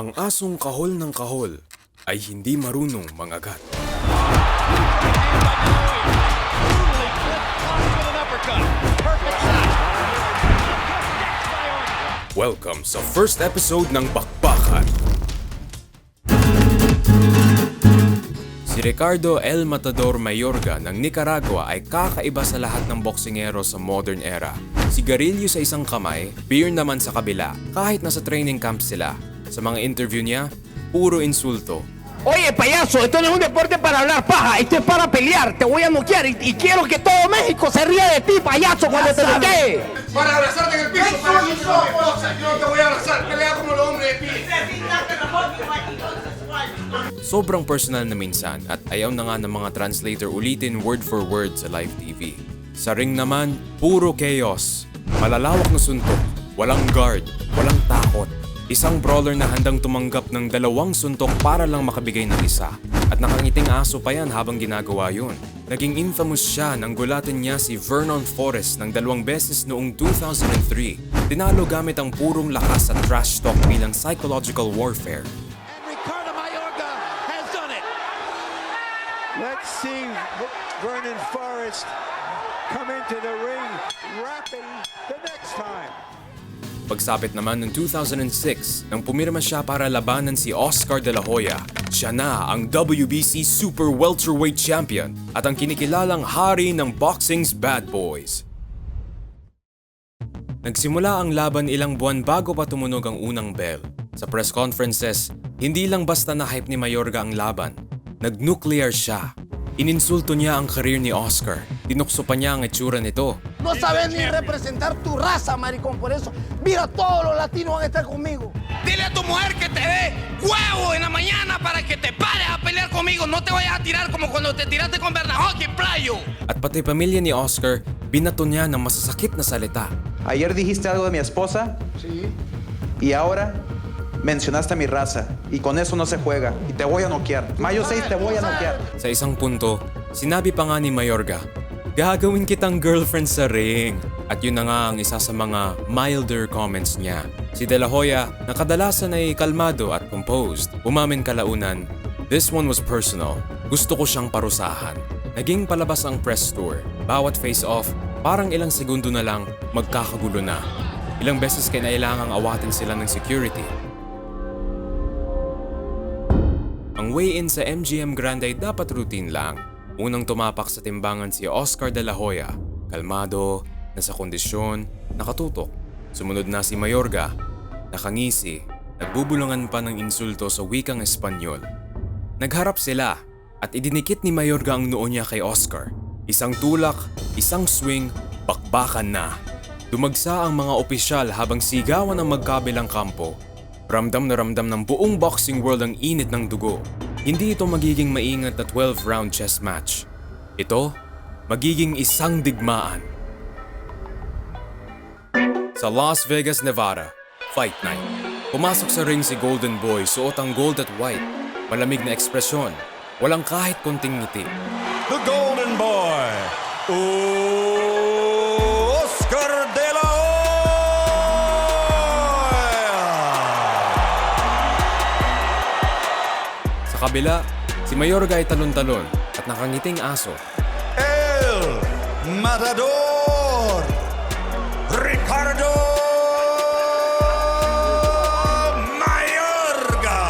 Ang asong kahol ng kahol ay hindi marunong mangagat. Welcome sa first episode ng Bakbakan. Si Ricardo El Matador Mayorga ng Nicaragua ay kakaiba sa lahat ng boksingero sa modern era. Sigarilyo sa isang kamay, beer naman sa kabila, kahit nasa training camp sila. Sa mga interview niya, puro insulto. Oye, payaso, esto no es un deporte para hablar paja, esto es para pelear, te voy a noquear y quiero que todo México se ría de ti, payaso, cuando te noquee. Para abrazarte en el piso, para que no me esposa, yo no te voy a abrazar, pelea como los hombres de pie. Sobrang personal na minsan at ayaw na nga ng mga translator ulitin word for word sa live TV. Sa ring naman, puro chaos. Malalawak na suntok, walang guard, walang takot. Isang brawler na handang tumanggap ng 2 suntok para lang makabigay ng isa. At nakangiting aso pa yan habang ginagawa yun. Naging infamous siya nang gulatin niya si Vernon Forrest ng 2 beses noong 2003. Tinalo gamit ang purong lakas at trash talk bilang psychological warfare. Ricardo Mayorga has done it. Let's see Vernon Forrest come into the ring rapping the next time. Pagsapit naman noong 2006, nang pumirma siya para labanan si Oscar De La Hoya, siya na ang WBC Super Welterweight Champion at ang kinikilalang hari ng boxing's bad boys. Nagsimula ang laban ilang buwan bago pa tumunog ang unang bell. Sa press conferences, hindi lang basta na-hype ni Mayorga ang laban. Nag-nuclear siya. Ininsulto niya ang career ni Oscar. Tinukso pa niya ang itsura nito. No sabes ni representar tu raza, maricón, por eso, mira, todos los latinos van a estar conmigo. Dile a tu mujer que te dé huevo en la mañana para que te pares a pelear conmigo. No te vayas a tirar como cuando te tiraste con Bernahoque en Playo. At pati pamilya ni Oscar, binato niya ng masasakit na salita. Ayer dijiste algo de mi esposa. Sí. Y ahora mencionaste a mi raza. Y con eso no se juega. Y te voy a noquear. Mayo 6 te voy a noquear. Sa isang punto, sinabi pa nga ni Mayorga, gagawin kitang girlfriend sa ring. At yun na nga ang isa sa mga milder comments niya. Si De La Hoya, na kadalasan ay kalmado at composed, umamin kalaunan, "This one was personal. Gusto ko siyang parusahan." Naging palabas ang press tour. Bawat face-off, parang ilang segundo na lang, magkakagulo na. Ilang beses kinailangang awatin sila ng security. Ang weigh-in sa MGM Grand ay dapat routine lang. Unang tumapak sa timbangan si Oscar De La Hoya. Kalmado, nasa kondisyon, nakatutok. Sumunod na si Mayorga, nakangisi, nagbubulungan pa ng insulto sa wikang Espanyol. Nagharap sila at idinikit ni Mayorga ang noo niya kay Oscar. Isang tulak, isang swing, bakbakan na. Dumagsa ang mga opisyal habang sigawan ang magkabilang kampo. Ramdam na ramdam ng buong boxing world ang init ng dugo. Hindi ito magiging maingat na 12-round chess match. Ito, magiging isang digmaan. Sa Las Vegas, Nevada, Fight Night. Pumasok sa ring si Golden Boy, suot ang gold at white. Malamig na ekspresyon, walang kahit konting ngiti. The Golden Boy, Oscar De La Hoya. Sa kabila, si Mayorga ay talon-talon at nakangiting aso. El Matador, Ricardo Mayorga.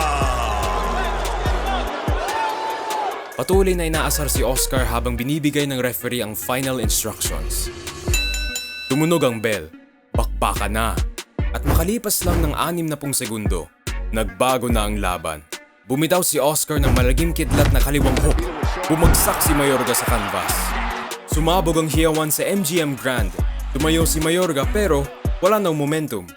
Patuloy na inaasar si Oscar habang binibigay ng referee ang final instructions. Tumunog ang bell, bakbakan na, at makalipas lang ng 60 segundo, nagbago na ang laban. Bumitaw si Oscar ng malagim kidlat na kaliwang hook. Bumagsak si Mayorga sa canvas. Sumabog ang hiyawan sa MGM Grand. Tumayo si Mayorga pero wala nang momentum.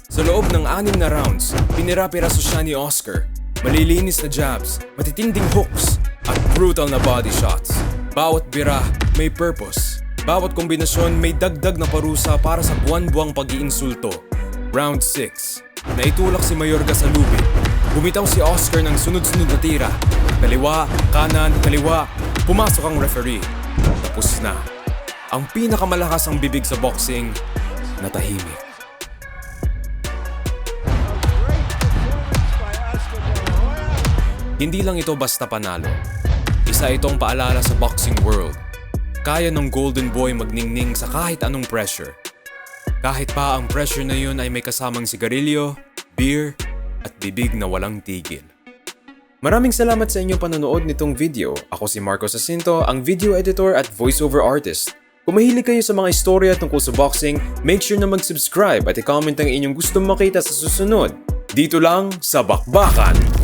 Sa loob ng 6 na rounds, pinira-piraso siya ni Oscar. Malilinis na jabs, matitinding hooks, at brutal na body shots. Bawat bira may purpose. Bawat kombinasyon may dagdag na parusa para sa buwan-buwang pag-iinsulto. Round 6. Naitulak si Mayorga sa lubid. Bumitaw si Oscar ng sunod-sunod na tira. Kaliwa, kanan, kaliwa. Pumasok ang referee. Tapos na. Ang pinakamalakas ang bibig sa boxing, natahimik. Hindi lang ito basta panalo. Isa itong paalala sa boxing world. Kaya ng Golden Boy magningning sa kahit anong pressure. Kahit pa ang pressure na yun ay may kasamang sigarilyo, beer, at bibig na walang tigil. Maraming salamat sa inyong panonood nitong video. Ako si Marco Jacinto, ang video editor at voiceover artist. Kung mahilig kayo sa mga istorya tungkol sa boxing, make sure na mag-subscribe at i-comment ang inyong gustong makita sa susunod. Dito lang sa Bakbakan!